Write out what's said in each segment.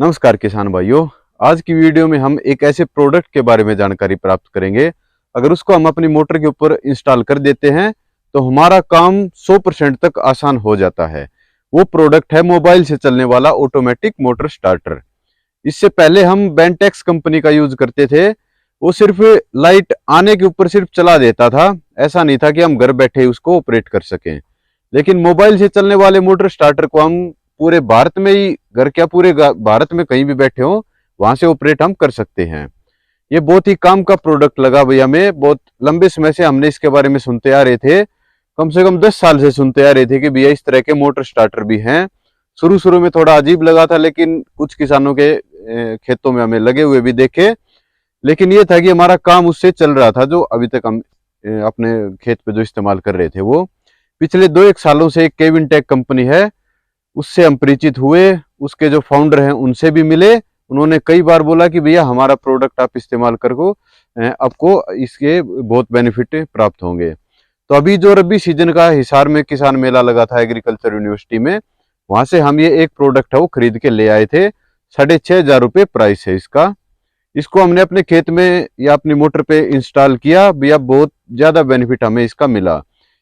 नमस्कार किसान भाइयों। आज की वीडियो में हम एक ऐसे प्रोडक्ट के बारे में जानकारी प्राप्त करेंगे। अगर उसको हम अपनी मोटर के ऊपर इंस्टॉल कर देते हैं तो हमारा काम 100% तक आसान हो जाता है। वो प्रोडक्ट है मोबाइल से चलने वाला ऑटोमेटिक मोटर स्टार्टर। इससे पहले हम बेंटेक्स कंपनी का यूज करते थे। वो सिर्फ लाइट आने के ऊपर सिर्फ चला देता था, ऐसा नहीं था कि हम घर बैठे उसको ऑपरेट कर सकें। लेकिन मोबाइल से चलने वाले मोटर स्टार्टर को हम पूरे भारत में ही, घर क्या पूरे भारत में कहीं भी बैठे हो वहां से ऑपरेट हम कर सकते हैं। ये बहुत ही काम का प्रोडक्ट लगा भैया। हमें बहुत लंबे समय से हमने इसके बारे में सुनते आ रहे थे, कम से कम 10 साल से सुनते आ रहे थे कि भैया इस तरह के मोटर स्टार्टर भी हैं। शुरू शुरू में थोड़ा अजीब लगा था, लेकिन कुछ किसानों के खेतों में हमें लगे हुए भी देखे। लेकिन ये था कि हमारा काम उससे चल रहा था, जो अभी तक हम अपने खेत पे जो इस्तेमाल कर रहे थे। वो पिछले 2-1 सालों से एक केविन टेक कंपनी है, उससे हम परिचित हुए। उसके जो फाउंडर हैं उनसे भी मिले। उन्होंने कई बार बोला कि भैया हमारा प्रोडक्ट आप इस्तेमाल करो, आपको इसके बहुत बेनिफिट प्राप्त होंगे। तो अभी जो रबी सीजन का हिसार में किसान मेला लगा था एग्रीकल्चर यूनिवर्सिटी में, वहां से हम ये एक प्रोडक्ट है वो खरीद के ले आए थे। 6,500 रुपये प्राइस है इसका। इसको हमने अपने खेत में या अपनी मोटर पे इंस्टॉल किया भैया, बहुत ज्यादा बेनिफिट हमें इसका मिला।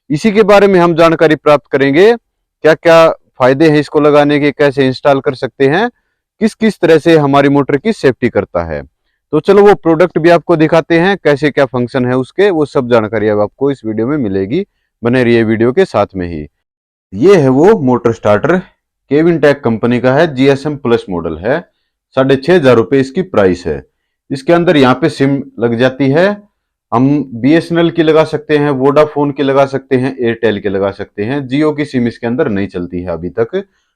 इसी के बारे में हम जानकारी प्राप्त करेंगे, क्या क्या फायदे हैं इसको लगाने के, कैसे इंस्टॉल कर सकते हैं, किस किस तरह से हमारी मोटर की सेफ्टी करता है। तो चलो वो प्रोडक्ट भी आपको दिखाते हैं, कैसे क्या फंक्शन है उसके, वो सब जानकारी अब आपको इस वीडियो में मिलेगी। बने रहिए वीडियो के साथ में ही। ये है वो motor starter, Kevin tech company का है, GSM प्लस मॉडल है। 6,500 रुपये इसकी प्राइस है। इसके अंदर यहाँ पे सिम लग जाती है। हम BSNL की लगा सकते हैं, वोडाफोन की लगा सकते हैं, एयरटेल की लगा सकते हैं। जियो की सिम इसके अंदर नहीं चलती है अभी तक,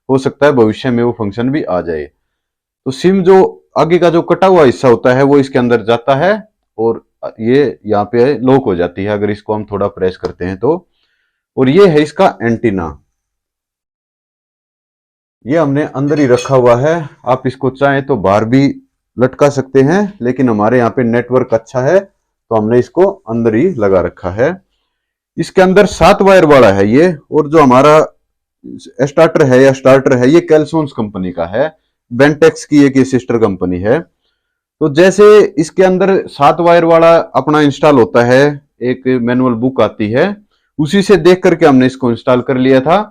हो सकता है भविष्य में वो फंक्शन भी आ जाए। तो सिम जो आगे का जो कटा हुआ हिस्सा होता है वो इसके अंदर जाता है और ये यहाँ पे लॉक हो जाती है अगर इसको हम थोड़ा प्रेस करते हैं तो। और ये है इसका एंटीना, ये हमने अंदर ही रखा हुआ है। आप इसको चाहें तो बाहर भी लटका सकते हैं, लेकिन हमारे यहाँ पे नेटवर्क अच्छा है तो हमने इसको अंदर ही लगा रखा है। इसके अंदर 7 वायर वाला है ये, और जो हमारा स्टार्टर है या स्टार्टर है ये कैल्सोन्स कंपनी का है। बेंटेक्स की एक सिस्टर कंपनी है। तो जैसे इसके अंदर 7 वायर वाला अपना इंस्टॉल होता है, एक मैनुअल बुक आती है, उसी से देख करके हमने इसको इंस्टॉल कर लिया था।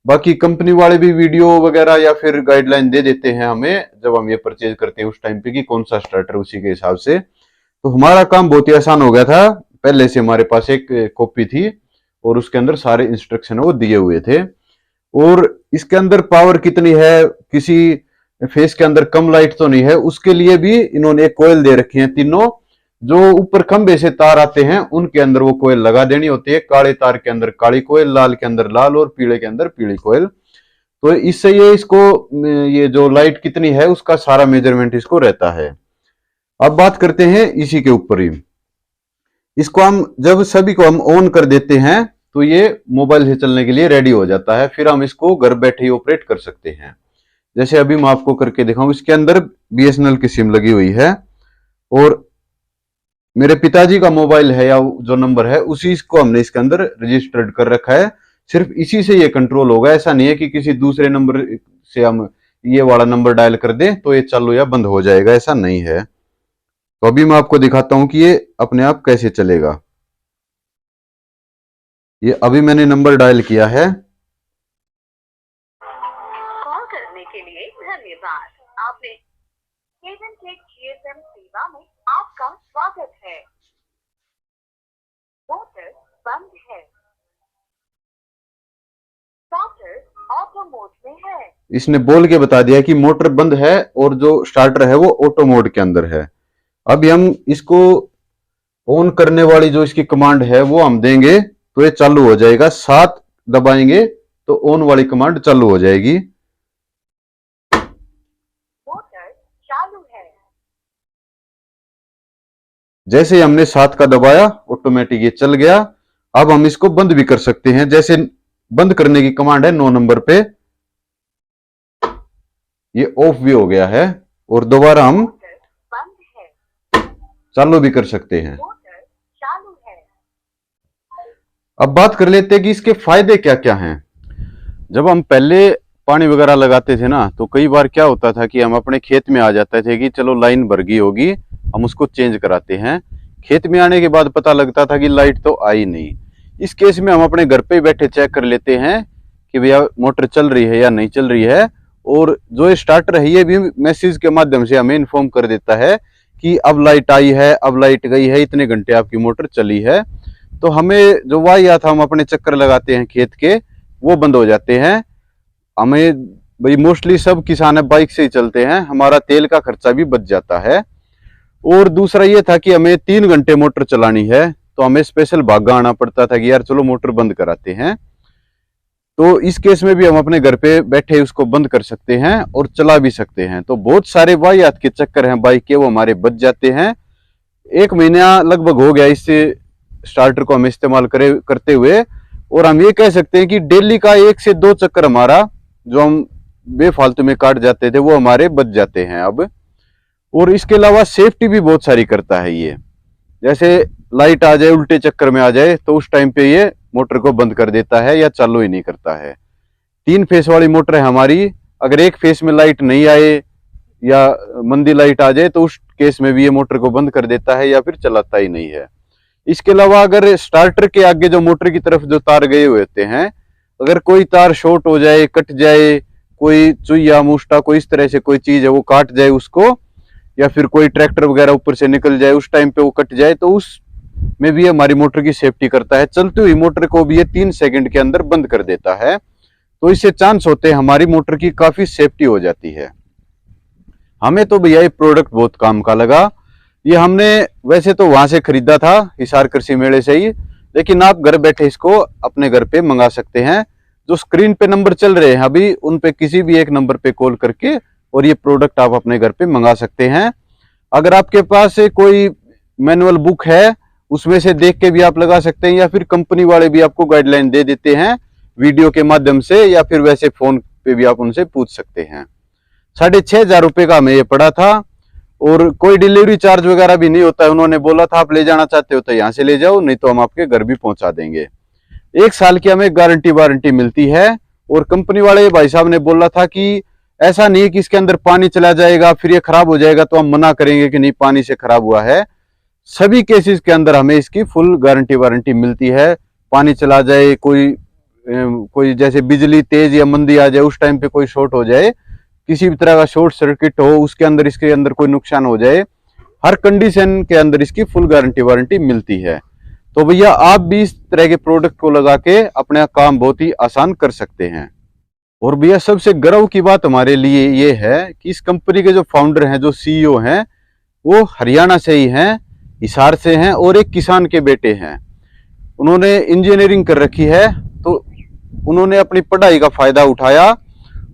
बाकी कंपनी वाले भी वीडियो वगैरह या फिर गाइडलाइन दे देते हैं हमें जब हम ये परचेज करते हैं उस टाइम पे कि कौन सा स्टार्टर, उसी के हिसाब से। तो हमारा काम बहुत ही आसान हो गया था। पहले से हमारे पास एक कॉपी थी और उसके अंदर सारे इंस्ट्रक्शन वो दिए हुए थे। और इसके अंदर पावर कितनी है, किसी फेस के अंदर कम लाइट तो नहीं है, उसके लिए भी इन्होंने एक कोयल दे रखी है। तीनों जो ऊपर खंबे से तार आते हैं उनके अंदर वो कोयल लगा देनी होती है। काले तार के अंदर काली कोयल, लाल के अंदर लाल और पीले के अंदर पीली कोयल। तो इससे ये इसको ये जो लाइट कितनी है उसका सारा मेजरमेंट इसको रहता है। अब बात करते हैं इसी के ऊपर ही। इसको हम जब सभी को हम ऑन कर देते हैं तो ये मोबाइल से चलने के लिए रेडी हो जाता है। फिर हम इसको घर बैठे ही ऑपरेट कर सकते हैं। जैसे अभी मैं आपको करके दिखाऊं, इसके अंदर BSNL की सिम लगी हुई है और मेरे पिताजी का मोबाइल है या जो नंबर है उसी को हमने इसके अंदर रजिस्टर्ड कर रखा है। सिर्फ इसी से ये कंट्रोल होगा। ऐसा नहीं है कि किसी दूसरे नंबर से हम ये वाला नंबर डायल कर दें तो ये चालू या बंद हो जाएगा, ऐसा नहीं है। तो अभी मैं आपको दिखाता हूं कि ये अपने आप कैसे चलेगा। ये अभी मैंने नंबर डायल किया है। कॉल करने के लिए धन्यवाद। आपने केविन टेक GSM सेवा में आपका स्वागत है। मोटर बंद है, स्टार्टर ऑटो मोड में है। इसने बोल के बता दिया कि मोटर बंद है और जो स्टार्टर है वो ऑटो मोड के अंदर है। अभी हम इसको ऑन करने वाली जो इसकी कमांड है वो हम देंगे तो ये चालू हो जाएगा। 7 दबाएंगे तो ऑन वाली कमांड चालू हो जाएगी। मोटर चालू है। जैसे ही हमने 7 का दबाया ऑटोमेटिक ये चल गया। अब हम इसको बंद भी कर सकते हैं। जैसे बंद करने की कमांड है 9 नंबर पे, ये ऑफ भी हो गया है और दोबारा हम बंद है, चालू भी कर सकते हैं। मोटर चालू है। अब बात कर लेते हैं कि इसके फायदे क्या क्या हैं। जब हम पहले पानी वगैरह लगाते थे ना, तो कई बार क्या होता था कि हम अपने खेत में आ जाते थे कि चलो लाइन भर गई होगी, हम उसको चेंज कराते हैं। खेत में आने के बाद पता लगता था कि लाइट तो आई नहीं। इस केस में हम अपने घर पे बैठे चेक कर लेते हैं कि भैया मोटर चल रही है या नहीं चल रही है, और जो स्टार्टर है ये भी मैसेज के माध्यम से हमें इन्फॉर्म कर देता है कि अब लाइट आई है, अब लाइट गई है, इतने घंटे आपकी मोटर चली है। तो हमें जो वाहियात हम अपने चक्कर लगाते हैं खेत के, वो बंद हो जाते हैं। हमें भाई मोस्टली सब किसान बाइक से ही चलते हैं, हमारा तेल का खर्चा भी बच जाता है। और दूसरा ये था कि हमें 3 घंटे मोटर चलानी है, तो हमें स्पेशल भागा आना पड़ता था कि यार चलो मोटर बंद कराते हैं। तो इस केस में भी हम अपने घर पे बैठे उसको बंद कर सकते हैं और चला भी सकते हैं। तो बहुत सारे वाहियात के चक्कर हैं बाइक के, वो हमारे बच जाते हैं। 1 महीना लगभग हो गया इससे स्टार्टर को हम इस्तेमाल करते हुए, और हम ये कह सकते हैं कि डेली का 1 से 2 चक्कर हमारा जो हम बेफालतू में काट जाते थे वो हमारे बच जाते हैं अब। और इसके अलावा सेफ्टी भी बहुत सारी करता है ये। जैसे लाइट आ जाए, उल्टे चक्कर में आ जाए, तो उस टाइम पे ये मोटर को बंद कर देता है या चालू ही नहीं करता है। 3 फेस वाली मोटर है हमारी, अगर 1 फेस में लाइट नहीं आए या मंदी लाइट आ जाए तो उस केस में भी ये मोटर को बंद कर देता है या फिर चलाता ही नहीं है। इसके अलावा अगर स्टार्टर के आगे जो मोटर की तरफ जो तार गए हुए होते हैं, अगर कोई तार शॉर्ट हो जाए, कट जाए, कोई चुईया मूष्टा कोई इस तरह से कोई चीज है वो काट जाए उसको, या फिर कोई ट्रैक्टर वगैरह ऊपर से निकल जाए, उस टाइम पे वो कट जाए, तो उस में भी हमारी मोटर की सेफ्टी करता है। चलती हुई मोटर को भी ये 3 सेकंड के अंदर बंद कर देता है। तो इससे चांस होते हैं हमारी मोटर की काफी सेफ्टी हो जाती है। हमें तो भैया ये प्रोडक्ट बहुत काम का लगा। ये हमने वैसे तो वहां से खरीदा था, हिसार कृषि मेले से ही, लेकिन आप घर बैठे इसको अपने घर पे मंगा सकते हैं। जो स्क्रीन पे नंबर चल रहे हैं अभी, उन पे किसी भी एक नंबर पे कॉल करके और ये प्रोडक्ट आप अपने घर पे मंगा सकते हैं। अगर आपके पास कोई मैनुअल बुक है उसमें से देख के भी आप लगा सकते हैं, या फिर कंपनी वाले भी आपको गाइडलाइन दे देते हैं वीडियो के माध्यम से, या फिर वैसे फोन पे भी आप उनसे पूछ सकते हैं। 6,500 रुपये का हमें ये पड़ा था, और कोई डिलीवरी चार्ज वगैरह भी नहीं होता है। उन्होंने बोला था आप ले जाना चाहते हो तो यहाँ से ले जाओ, नहीं तो हम आपके घर भी पहुंचा देंगे। 1 साल की हमें गारंटी वारंटी मिलती है। और कंपनी वाले भाई साहब ने बोला था कि ऐसा नहीं कि इसके अंदर पानी चला जाएगा फिर ये खराब हो जाएगा तो हम मना करेंगे कि नहीं पानी से खराब हुआ है। सभी केसेस के अंदर हमें इसकी फुल गारंटी वारंटी मिलती है। पानी चला जाए, कोई जैसे बिजली तेज या मंदी आ जाए, उस टाइम पे कोई शॉर्ट हो जाए, किसी भी तरह का शॉर्ट सर्किट हो, उसके अंदर इसके अंदर कोई नुकसान हो जाए, हर कंडीशन के अंदर इसकी फुल गारंटी वारंटी मिलती है। तो भैया आप भी इस तरह के प्रोडक्ट को लगा के अपना काम बहुत ही आसान कर सकते हैं। और भैया सबसे गर्व की बात हमारे लिए ये है कि इस कंपनी के जो फाउंडर हैं, जो सीईओ हैं, वो हरियाणा से ही हैं, हिसार से हैं, और एक किसान के बेटे हैं। उन्होंने इंजीनियरिंग कर रखी है, तो उन्होंने अपनी पढ़ाई का फायदा उठाया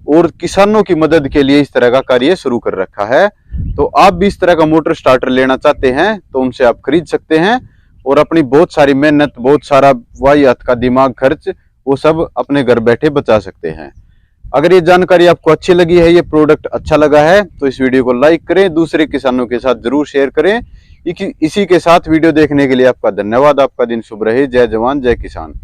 और किसानों की मदद के लिए इस तरह का कार्य शुरू कर रखा है। तो आप भी इस तरह का मोटर स्टार्टर लेना चाहते हैं तो उनसे आप खरीद सकते हैं, और अपनी बहुत सारी मेहनत, बहुत सारा वाहियात का दिमाग खर्च, वो सब अपने घर बैठे बचा सकते हैं। अगर ये जानकारी आपको अच्छी लगी है, ये प्रोडक्ट अच्छा लगा है, तो इस वीडियो को लाइक करें, दूसरे किसानों के साथ जरूर शेयर करें। इसी के साथ वीडियो देखने के लिए आपका धन्यवाद। आपका दिन शुभ रहे। जय जवान जय किसान।